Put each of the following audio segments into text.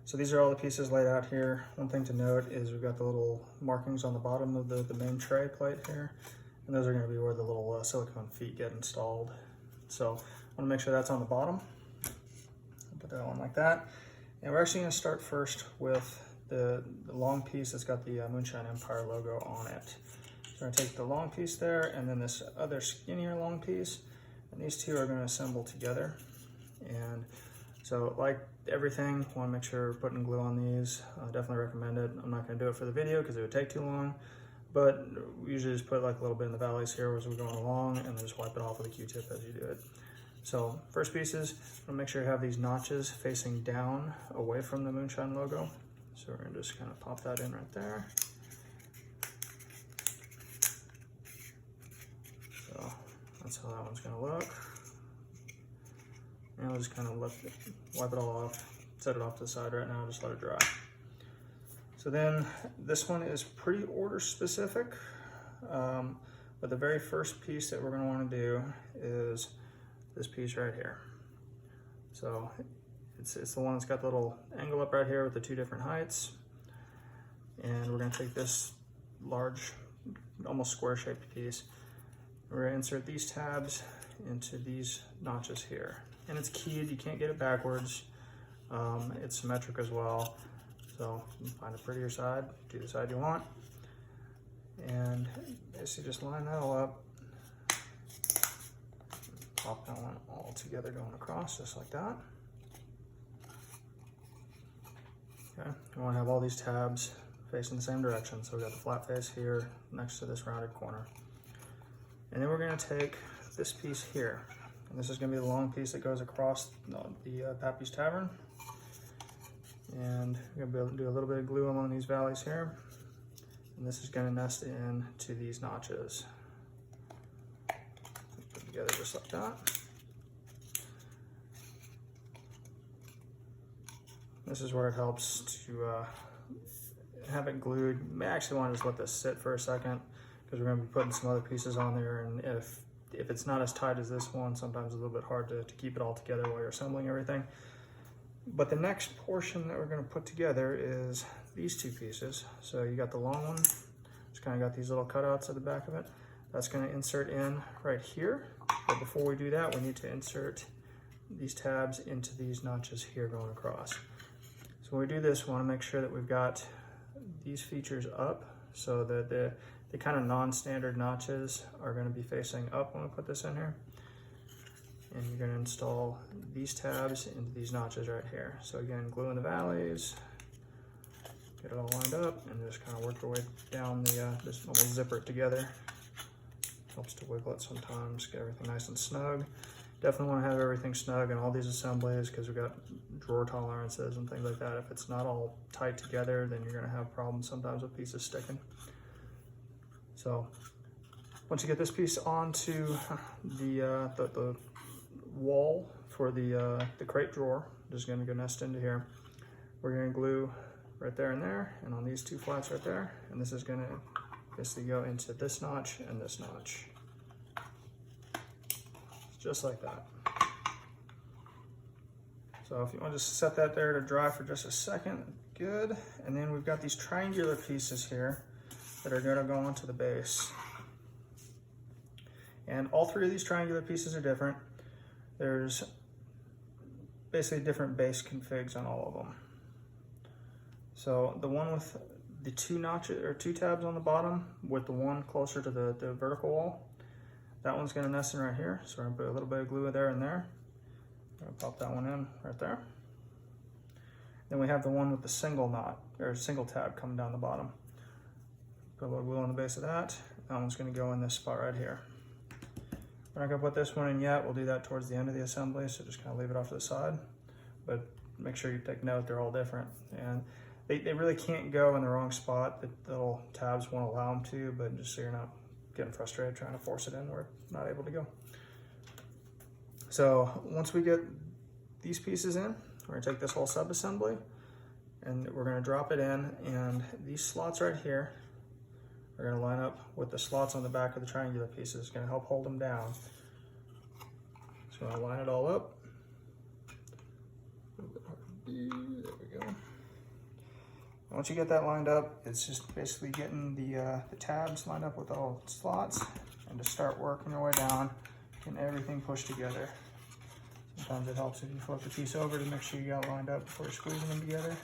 So these are all the pieces laid out here. One thing to note is we've got the little markings on the bottom of the main tray plate here. And those are going to be where the little silicone feet get installed. So I want to make sure that's on the bottom. I'll put that on like that. And we're actually going to start first with the long piece that's got the Moonshine Empire logo on it. So we're going to take the long piece there and then this other skinnier long piece. And these two are going to assemble together. And so like everything, want to make sure we're putting glue on these. Definitely recommend it. I'm not going to do it for the video because it would take too long, but we usually just put like a little bit in the valleys here as we're going along and then just wipe it off with a Q-tip as you do it. So first pieces, I'm going to make sure you have these notches facing down away from the Moonshine logo. So we're going to just kind of pop that in right there. So that's how that one's going to look. And I'll just kind of wipe it all off, set it off to the side right now, just let it dry. So then this one is pretty order specific, but the very first piece that we're going to want to do is this piece right here. So it's the one that's got the little angle up right here with the two different heights. And we're going to take this large, almost square shaped piece. We're going to insert these tabs into these notches here. And it's keyed, you can't get it backwards. It's symmetric as well. So you can find a prettier side, do the side you want. And basically just line that all up. Pop that one all together going across, just like that. Okay, you want to have all these tabs facing the same direction. So we got the flat face here next to this rounded corner. And then we're going to take this piece here. And this is going to be the long piece that goes across the Pappy's Tavern. And we're going to be able to do a little bit of glue along these valleys here. And this is going to nest into these notches. Put it together just like that. This is where it helps to have it glued. You may actually want to just let this sit for a second because we're going to be putting some other pieces on there. And if it's not as tight as this one, sometimes it's a little bit hard to keep it all together while you're assembling everything. But the next portion that we're going to put together is these two pieces. So you got the long one, it's kind of got these little cutouts at the back of it. That's going to insert in right here. But before we do that, we need to insert these tabs into these notches here going across. So when we do this, we want to make sure that we've got these features up so that the kind of non-standard notches are going to be facing up when we put this in here. And you're going to install these tabs into these notches right here. So again, glue in the valleys, get it all lined up, and just kind of work your way down just almost zipper it together. Helps to wiggle it sometimes, get everything nice and snug. Definitely want to have everything snug in all these assemblies because we've got drawer tolerances and things like that. If it's not all tight together, then you're going to have problems sometimes with pieces sticking. So once you get this piece onto the wall for the crate drawer, just going to go nest into here. We're going to glue right there and there, and on these two flats right there, and this is going to basically go into this notch and this notch, just like that. So if you want to just set that there to dry for just a second, good. And then we've got these triangular pieces here that are going to go onto the base. And all three of these triangular pieces are different. There's basically different base configs on all of them. So the one with the two notches or two tabs on the bottom with the one closer to the vertical wall, that one's going to nest in right here. So we're going to put a little bit of glue there and there. I'm going to pop that one in right there. Then we have the one with the single knot or single tab coming down the bottom. Put a little glue on the base of that. That one's going to go in this spot right here. We're not going to put this one in yet. We'll do that towards the end of the assembly, so just kind of leave it off to the side. But make sure you take note, they're all different. And they really can't go in the wrong spot. The little tabs won't allow them to, but just so you're not getting frustrated trying to force it in where it's not able to go. So once we get these pieces in, we're going to take this whole sub-assembly and we're going to drop it in, and these slots right here are going to line up with the slots on the back of the triangular pieces. It's going to help hold them down. So I'll line it all up. There we go. once you get that lined up, it's just basically getting the tabs lined up with all the slots and to start working your way down and everything pushed together. Sometimes it helps if you flip the piece over to make sure you got it lined up before you're squeezing them together.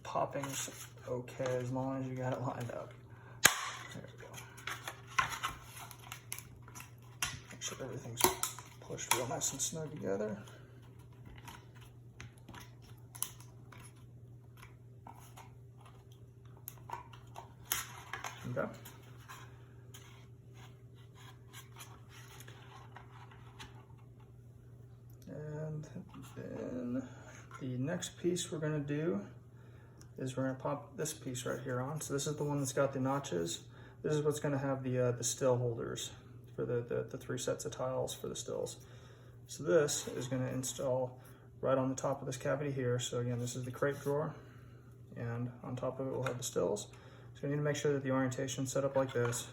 Popping's okay as long as you got it lined up. There we go. Make sure everything's pushed real nice and snug together. Okay. And then the next piece we're going to do is we're going to pop this piece right here on. So this is the one that's got the notches. This is what's going to have the still holders for the 3 sets of tiles for the stills. So this is going to install right on the top of this cavity here. So again, this is the crate drawer, and on top of it we'll have the stills. So you need to make sure that the orientation is set up like this.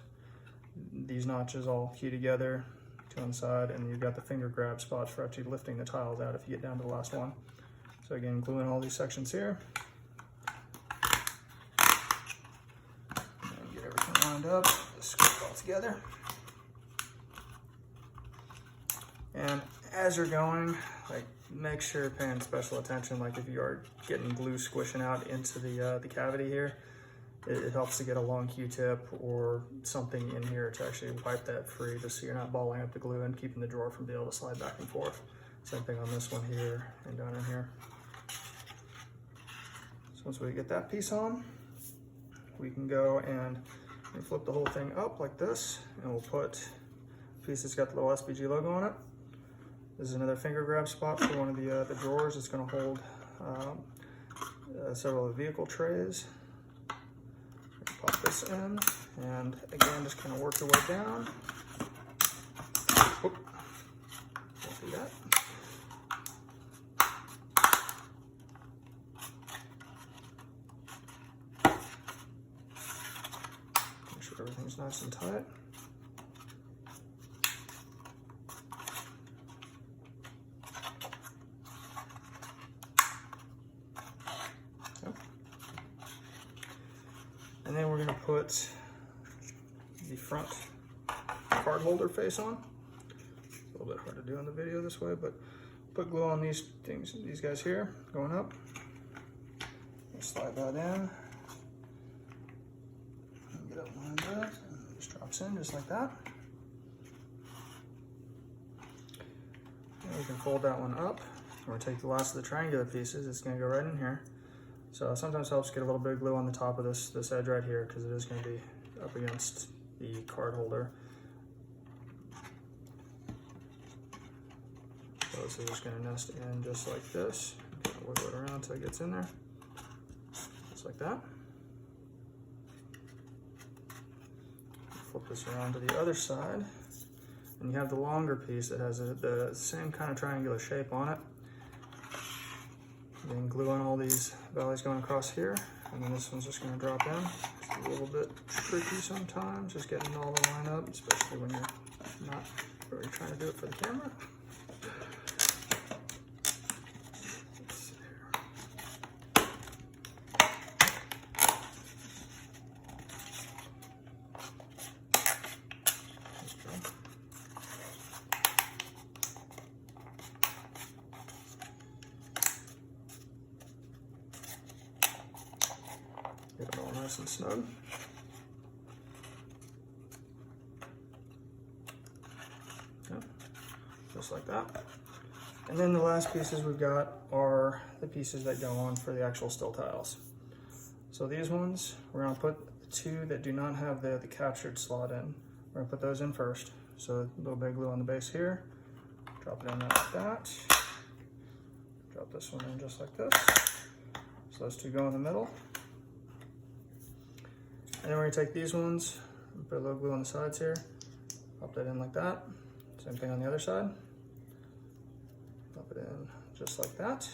These notches all key together to one side, and you've got the finger grab spots for actually lifting the tiles out if you get down to the last one. So again, glue in all these sections here. And get everything lined up, just screw it all together. And as you're going, like, make sure you're paying special attention. Like if you are getting glue squishing out into the cavity here, it helps to get a long Q-tip or something in here to actually wipe that free, just so you're not balling up the glue and keeping the drawer from being able to slide back and forth. Same thing on this one here and down in here. So once we get that piece on, we can go and flip the whole thing up like this, and we'll put a piece that's got the little SPG logo on it. This is another finger grab spot for one of the drawers. It's going to hold several of the vehicle trays. Pop this in, and again, just kind of work your way down. Whoop. Don't do that. Make sure everything's nice and tight. And then we're going to put the front card holder face on. It's a little bit hard to do in the video this way, but put glue on these things, these guys here, going up. Slide that in. And get it lined up, and it just drops in just like that. And we can fold that one up. We're going to take the last of the triangular pieces. It's going to go right in here. So sometimes it helps get a little bit of glue on the top of this edge right here, because it is going to be up against the card holder. So this is just going to nest in just like this. Kind of wiggle it around until it gets in there, just like that. Flip this around to the other side, and you have the longer piece that has the same kind of triangular shape on it. Then glue on all these valleys going across here, and then this one's just going to drop in. It's a little bit tricky sometimes, just getting it all to line up, especially when you're not really trying to do it for the camera. Let's see here. Get it all nice and snug. Okay. Just like that. And then the last pieces we've got are the pieces that go on for the actual still tiles. So these ones, we're going to put the 2 that do not have the captured slot in. We're going to put those in first. So a little bit of glue on the base here. Drop it in like that. Drop this one in just like this. So those two go in the middle. And then we're gonna take these ones, and put a little glue on the sides here, pop that in like that. Same thing on the other side. Pop it in just like that.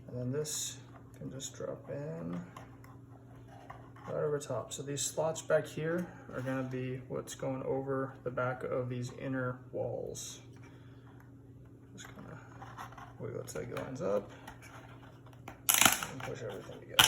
And then this can just drop in right over top. So these slots back here are gonna be what's going over the back of these inner walls. Just kind of wiggle it so it lines up and push everything together.